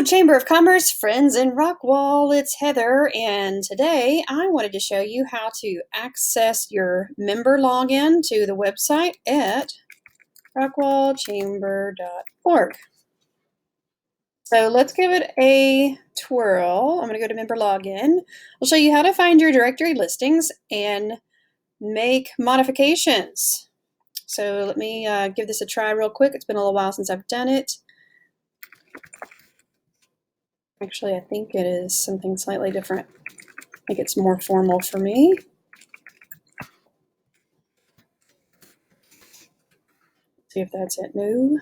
Chamber of Commerce, friends in Rockwall. It's Heather, and today I wanted to show you how to access your member login to the website at rockwallchamber.org. So let's give it a twirl. I'm going to go to member login. I'll show you how to find your directory listings and make modifications. So let me give this a try real quick. It's been a little while since I've done it. Actually, I think it is something slightly different. I think it's more formal for me. See if that's it. No.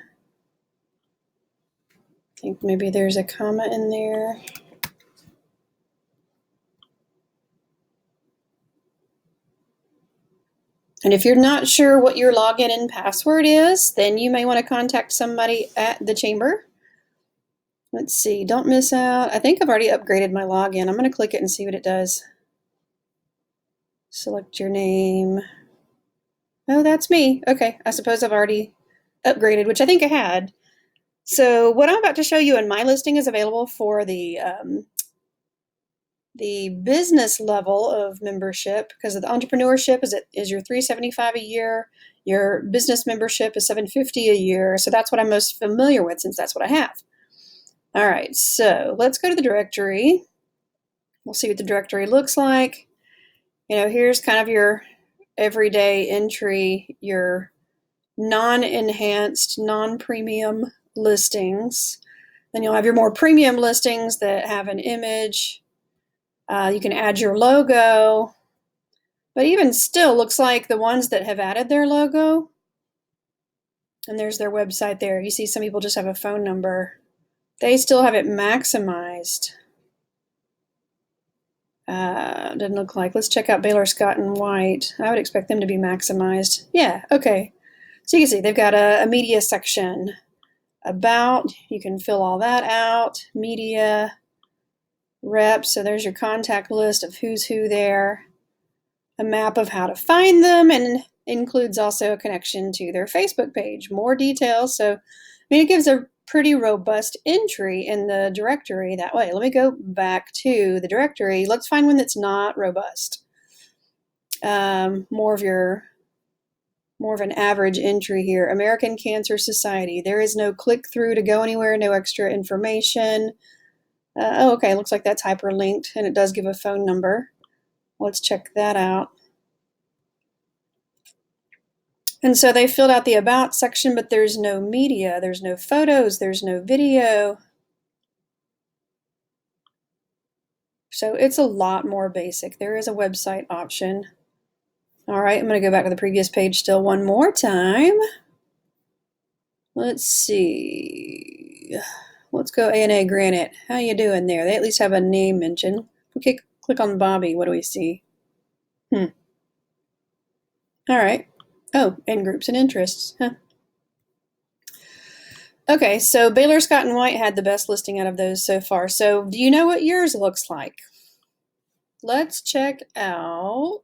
I think maybe there's a comma in there. And if you're not sure what your login and password is, then you may want to contact somebody at the chamber. Let's see, don't miss out. I think I've already upgraded my login. I'm going to click it and see what it does. Select your name. Oh, that's me. Okay, I suppose I've already upgraded, which I think I had. So what I'm about to show you in my listing is available for the business level of membership, because the entrepreneurship is your $375 a year. Your business membership is $750 a year. So that's what I'm most familiar with, since that's what I have. All right, so let's go to the directory. We'll see what the directory looks like. You know, here's kind of your everyday entry, your non-enhanced, non-premium listings. Then you'll have your more premium listings that have an image. You can add your logo, but even still, looks like the ones that have added their logo, and there's their website there. You see some people just have a phone number. They still have it maximized. Doesn't look like. Let's check out Baylor, Scott, and White. I would expect them to be maximized. Yeah, okay. So you can see they've got a media section. About, you can fill all that out. Media, reps, so there's your contact list of who's who there. A map of how to find them, and includes also a connection to their Facebook page. More details. So, I mean, it gives a pretty robust entry in the directory that way. Let me go back to the directory. Let's find one that's not robust. More of an average entry here. American Cancer Society. There is no click through to go anywhere, no extra information. Oh, okay, looks like that's hyperlinked, and it does give a phone number. Let's check that out. And so they filled out the About section, but there's no media, there's no photos, there's no video. So it's a lot more basic. There is a website option. All right, I'm going to go back to the previous page still one more time. Let's see. Let's go A&A Granite. How you doing there? They at least have a name mentioned. Okay, click on Bobby. What do we see? All right. Oh, and groups and interests. Huh. Okay, so Baylor, Scott, and White had the best listing out of those so far. So do you know what yours looks like? Let's check out.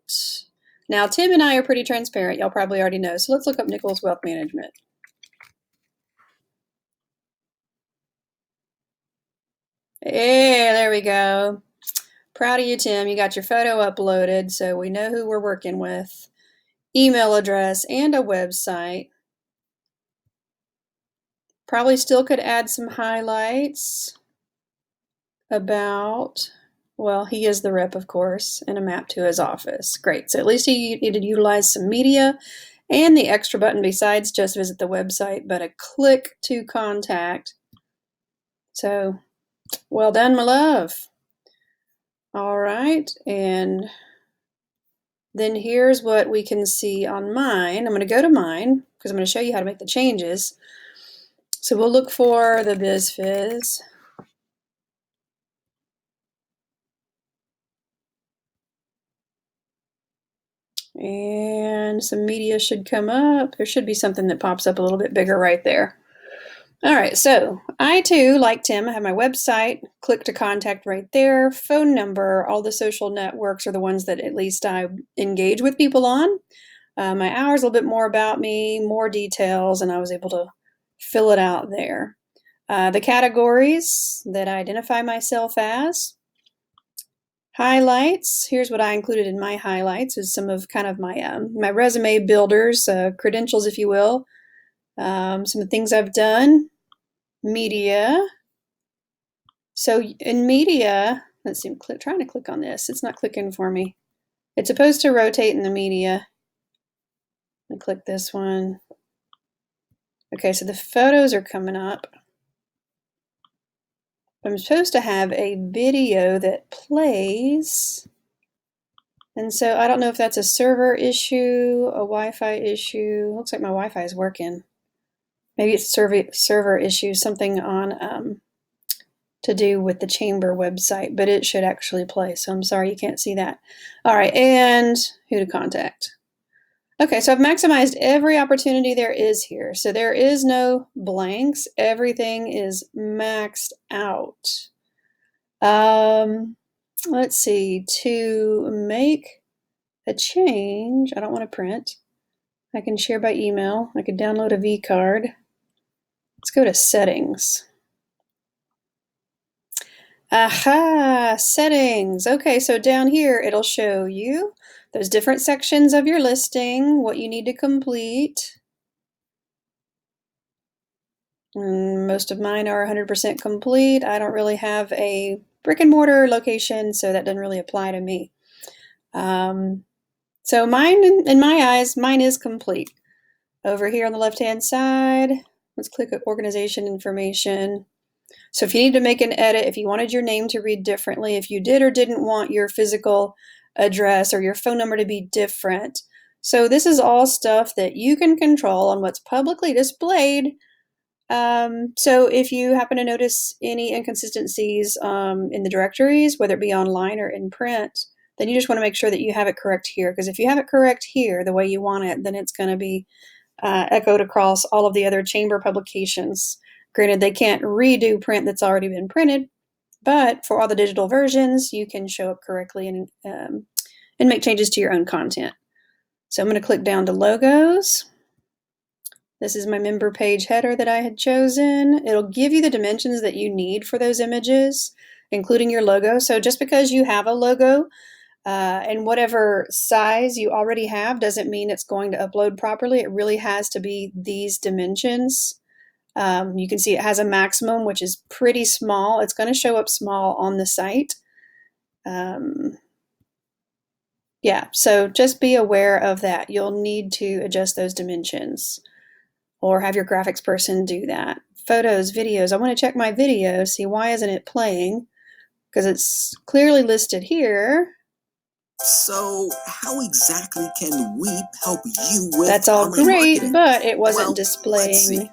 Now, Tim and I are pretty transparent. Y'all probably already know. So let's look up Nichols Wealth Management. Hey, there we go. Proud of you, Tim. You got your photo uploaded, so we know who we're working with. Email address and a website. Probably still could add some highlights about, well, he is the rep, of course, and a map to his office. Great. So at least he needed to utilize some media and the extra button besides just visit the website, but a click to contact. So well done, my love. All right. And then here's what we can see on mine. I'm going to go to mine because I'm going to show you how to make the changes. So we'll look for the Fizz. And some media should come up. There should be something that pops up a little bit bigger right there. All right, so I too, like Tim, have my website, click to contact right there, phone number, all the social networks are the ones that at least I engage with people on. My hours, a little bit more about me, more details, and I was able to fill it out there. The categories that I identify myself as. Highlights. Here's what I included in my highlights is some of kind of my resume builders, credentials, if you will. Some of the things I've done. Media. So in media, let's see, I'm trying to click on this. It's not clicking for me. It's supposed to rotate in the media. Let me click this one. Okay, so the photos are coming up. I'm supposed to have a video that plays. And so I don't know if that's a server issue, a Wi-Fi issue. Looks like my Wi-Fi is working. Maybe it's server issue, something on to do with the chamber website, but it should actually play. So I'm sorry you can't see that. All right, and who to contact. Okay, so I've maximized every opportunity there is here. So there is no blanks. Everything is maxed out. Let's see, to make a change, I don't want to print. I can share by email. I could download a V card. Let's go to settings. Aha, settings. Okay, so down here it'll show you those different sections of your listing, what you need to complete. And most of mine are 100% complete. I don't really have a brick and mortar location, so that doesn't really apply to me. So mine, in my eyes, mine is complete. Over here on the left-hand side, let's click organization information. So if you need to make an edit, if you wanted your name to read differently, if you did or didn't want your physical address or your phone number to be different. So this is all stuff that you can control on what's publicly displayed. So if you happen to notice any inconsistencies in the directories, whether it be online or in print, then you just want to make sure that you have it correct here. Because if you have it correct here the way you want it, then it's going to be echoed across all of the other chamber publications. Granted, they can't redo print that's already been printed, but for all the digital versions, you can show up correctly and make changes to your own content. So I'm going to click down to logos. This is my member page header that I had chosen. It'll give you the dimensions that you need for those images, including your logo. So just because you have a logo and whatever size you already have doesn't mean it's going to upload properly. It really has to be these dimensions. You can see it has a maximum, which is pretty small. It's going to show up small on the site. Yeah, so just be aware of that. You'll need to adjust those dimensions or have your graphics person do that. Photos, videos. I want to check my video, see why isn't it playing? Because it's clearly listed here. So how exactly can we help you with That's all great, marketing? but it wasn't Well, displaying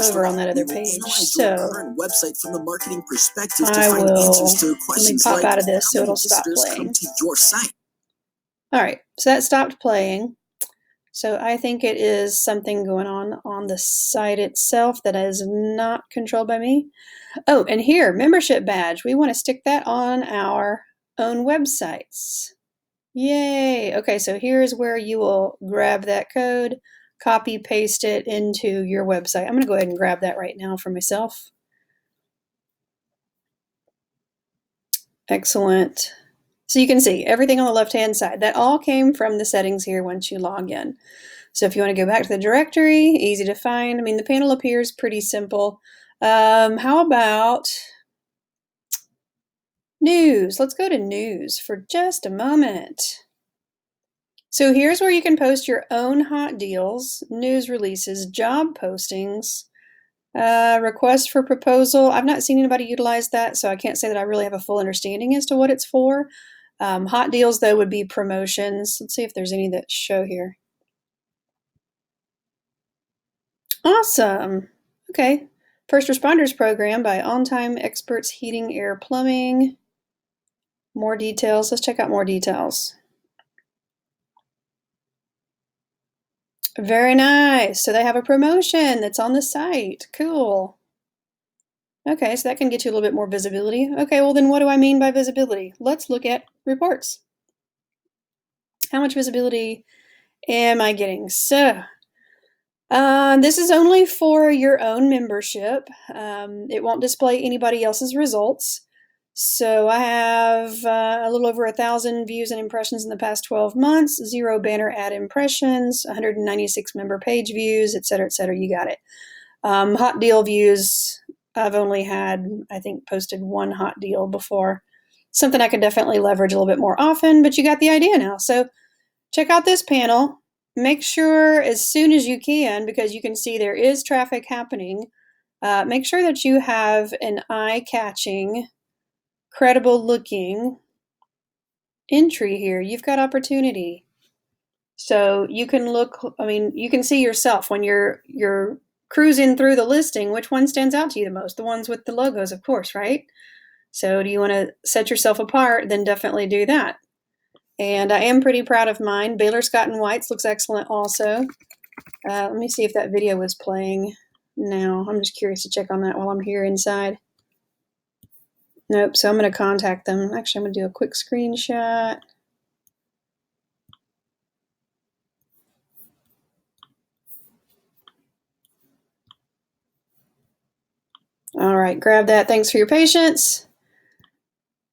over on that other page. So website from the marketing perspective I to find answers to let me questions pop like out of this so how it'll many stop visitors playing. come to your site. All right, so that stopped playing. So I think it is something going on the site itself that is not controlled by me. Oh, and here, membership badge. We want to stick that on our own websites. Yay! Okay, so here's where you will grab that code, copy, paste it into your website. I'm going to go ahead and grab that right now for myself. Excellent. So you can see everything on the left-hand side. That all came from the settings here once you log in. So if you want to go back to the directory, easy to find. I mean, the panel appears pretty simple. How about news? Let's go to news for just a moment. So here's where you can post your own hot deals, news releases, job postings, request for proposal. I've not seen anybody utilize that, so I can't say that I really have a full understanding as to what it's for. Hot deals, though, would be promotions. Let's see if there's any that show here. Awesome. Okay. First Responders Program by On Time Experts Heating, Air, Plumbing. More details. Let's check out more details. Very nice. So they have a promotion that's on the site. Cool. Okay, so that can get you a little bit more visibility. Okay, well then what do I mean by visibility? Let's look at reports. How much visibility am I getting? So, This is only for your own membership. It won't display anybody else's results. So I have a little over 1,000 views and impressions in the past 12 months, 0 banner ad impressions, 196 member page views, et cetera, et cetera. You got it. Hot deal views, I've only had, I think, posted 1 hot deal before. Something I could definitely leverage a little bit more often, but you got the idea now. So check out this panel. Make sure as soon as you can, because you can see there is traffic happening, make sure that you have an eye-catching, credible-looking entry here. You've got opportunity. So you can look, I mean, you can see yourself when you're cruising through the listing, which one stands out to you the most? The ones with the logos, of course, right? So do you want to set yourself apart? Then definitely do that. And I am pretty proud of mine. Baylor Scott & White's looks excellent also. Let me see if that video was playing now. I'm just curious to check on that while I'm here inside. Nope, so I'm going to contact them. Actually, I'm going to do a quick screenshot. All right, grab that. Thanks for your patience.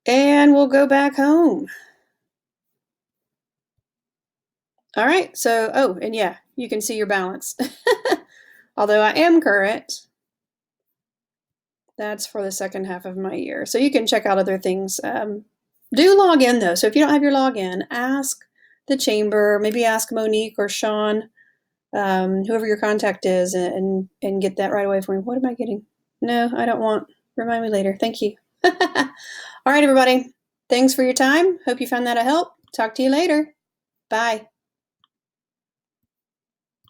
And we'll go back home. All right, so, oh, and yeah, you can see your balance. Although I am current, that's for the second half of my year. So you can check out other things. Do log in though. So if you don't have your login, ask the chamber, maybe ask Monique or Sean, whoever your contact is, and get that right away for me. What am I getting? No, I don't want. Remind me later. Thank you. All right, everybody. Thanks for your time. Hope you found that a help. Talk to you later. Bye.